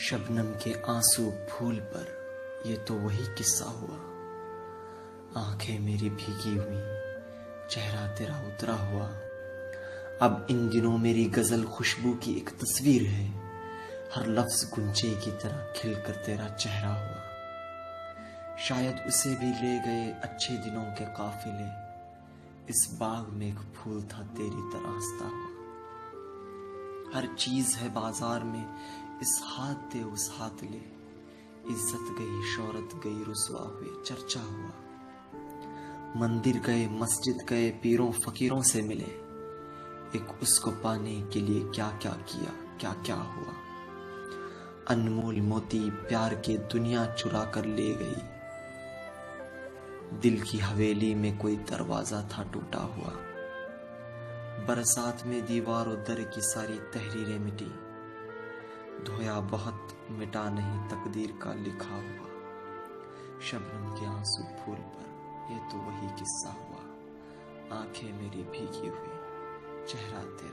शबनम के आंसू फूल पर, ये तो वही किस्सा हुआ। आंखें मेरी भीगी हुई, चेहरा तेरा उतरा हुआ। अब इन दिनों मेरी गजल खुशबू की एक तस्वीर है, हर लफ्ज गुंजे की तरह खिलकर तेरा चेहरा हुआ। शायद उसे भी ले गए अच्छे दिनों के काफिले, इस बाग में एक फूल था तेरी तरह हंसता हुआ। हर चीज है बाजार में, इस हाथ दे उस हाथ ले, इज्जत गई शोहरत गई रुसवा हुए चर्चा हुआ। मंदिर गए मस्जिद गए पीरों फकीरों से मिले, एक उसको पाने के लिए क्या क्या किया क्या क्या हुआ। अनमोल मोती प्यार के दुनिया चुरा कर ले गई, दिल की हवेली में कोई दरवाजा था टूटा हुआ। बरसात में दीवारों दर की सारी तहरीरें मिटी, धोया बहुत मिटा नहीं तकदीर का लिखा हुआ। शबनम के आंसू फूल पर, ये तो वही किस्सा हुआ। आंखें मेरी भीगी हुई, चेहरा तेरा